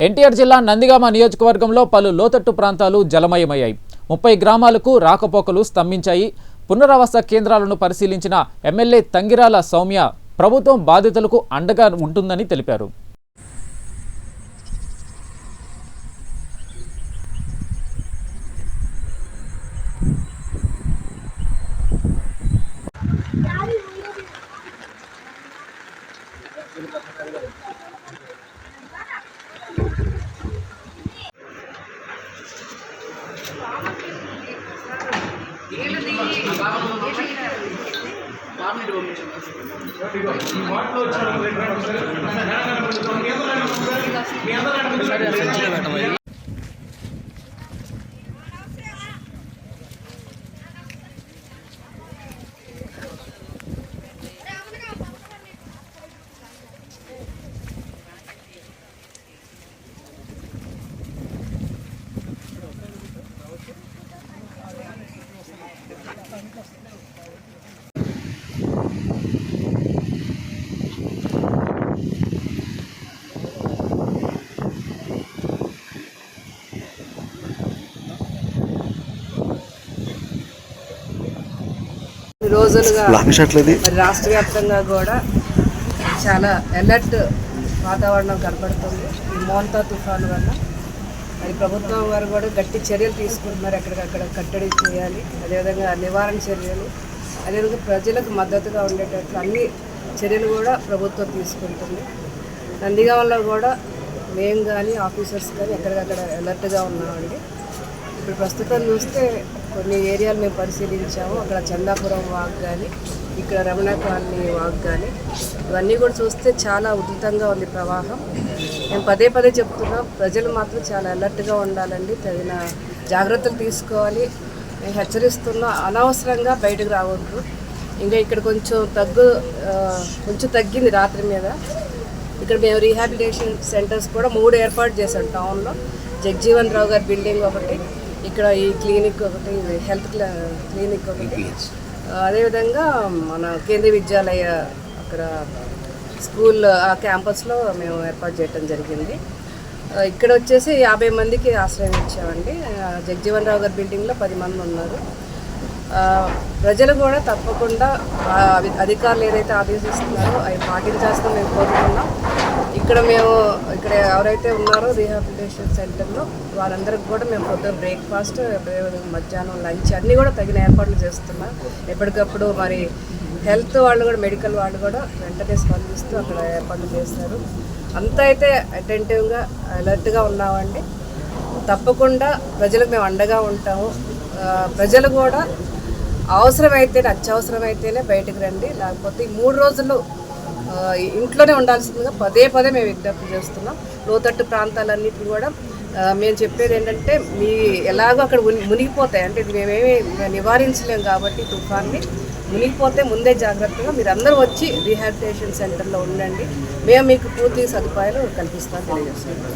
ఎన్టీఆర్ జిల్లా నందిగామ నియోజకవర్గంలో పలు లోతట్టు ప్రాంతాలు జలమయమయ్యాయి. 30 గ్రామాలకు రాకపోకలు స్తంభించాయి. పునరావాస కేంద్రాలను పరిశీలించిన ఎమ్మెల్యే తంగిరాల సౌమ్య ప్రభుత్వం బాధితులకు అండగా ఉంటుందని తెలిపారు. రోజులుగా రాష్ట్ర వ్యాప్తంగా కూడా చాలా అలర్ట్ వాతావరణం కనపడుతుంది. ఈ మోంతా తుఫాను వల్ల మరి ప్రభుత్వం వారు కూడా గట్టి చర్యలు తీసుకుంటున్నారు. ఎక్కడికక్కడ కట్టడి చేయాలి, అదేవిధంగా నివారణ చర్యలు, అదేవిధంగా ప్రజలకు మద్దతుగా ఉండేటట్లు అన్ని చర్యలు కూడా ప్రభుత్వం తీసుకుంటుంది. నందిగామలో కూడా మేము కానీ ఆఫీసర్స్ కానీ ఎక్కడికక్కడ అలర్ట్గా ఉన్నామండి. ఇప్పుడు ప్రస్తుతం చూస్తే కొన్ని ఏరియాలు మేము పరిశీలించాము. అక్కడ చందాపురం వాక్ కానీ, ఇక్కడ రమణ కాలనీ వాక్ కానీ, ఇవన్నీ కూడా చూస్తే చాలా ఉధృతంగా ఉంది ప్రవాహం. మేము పదే పదే చెప్తున్నాం, ప్రజలు మాత్రం చాలా అలర్ట్గా ఉండాలండి, తగిన జాగ్రత్తలు తీసుకోవాలి. మేము హెచ్చరిస్తున్నా, అనవసరంగా బయటకు రావద్దు. ఇంకా ఇక్కడ కొంచెం తగ్గింది రాత్రి మీద. ఇక్కడ మేము రీహాబిలిటేషన్ సెంటర్స్ కూడా 3 ఏర్పాటు చేశాం టౌన్లో. జగ్జీవన్ రావు గారి బిల్డింగ్ ఒకటి, ఇక్కడ ఈ క్లినిక్ ఒకటి, హెల్త్ క్లినిక్ ఒకటి, అదేవిధంగా మన కేంద్రీయ విద్యాలయ అక్కడ స్కూల్ ఆ క్యాంపస్లో మేము ఏర్పాటు చేయడం జరిగింది. ఇక్కడ వచ్చేసి 50 మందికి ఆశ్రయం ఇచ్చామండి. జగ్జీవన్ రావు గారి బిల్డింగ్లో 10 మంది ఉన్నారు. ప్రజలు కూడా తప్పకుండా అధికారులు ఏదైతే ఆదేశిస్తున్నారో అవి పాటించాల్సిన మేము కోరుతున్నాం. ఇక్కడ ఎవరైతే ఉన్నారో రీహాబిలిటేషన్ సెంటర్లో వాళ్ళందరికీ కూడా మేము పొద్దున్న బ్రేక్ఫాస్ట్, మధ్యాహ్నం లంచ్ అన్నీ కూడా తగిన ఏర్పాట్లు చేస్తున్నాం. ఎప్పటికప్పుడు మరి హెల్త్ వాళ్ళు కూడా, మెడికల్ వాళ్ళు కూడా వెంటనే స్పందిస్తూ అక్కడ ఏర్పాట్లు చేస్తారు. అంతా అయితే అటెంటివ్గా అలర్ట్గా ఉన్నామండి. తప్పకుండా ప్రజలకు మేము అండగా ఉంటాము. ప్రజలు కూడా అత్యవసరమైతేనే బయటకు రండి, లేకపోతే ఈ 3 రోజులు ఇంట్లోనే ఉండాల్సిందిగా పదే పదే మేము విజ్ఞప్తి చేస్తున్నాం. లోతట్టు ప్రాంతాలన్నింటినీ కూడా మేము చెప్పేది ఏంటంటే, ఎలాగో అక్కడ మునిగిపోతాయి, అంటే మేమేమి నివారించలేము కాబట్టి తుఫాన్ని మునిగిపోతే ముందే జాగ్రత్తగా మీరు అందరూ వచ్చి రీహాబిలిటేషన్ సెంటర్లో ఉండండి. మేము మీకు పూర్తి సదుపాయాలు కల్పిస్తామని తెలియజేస్తున్నాం.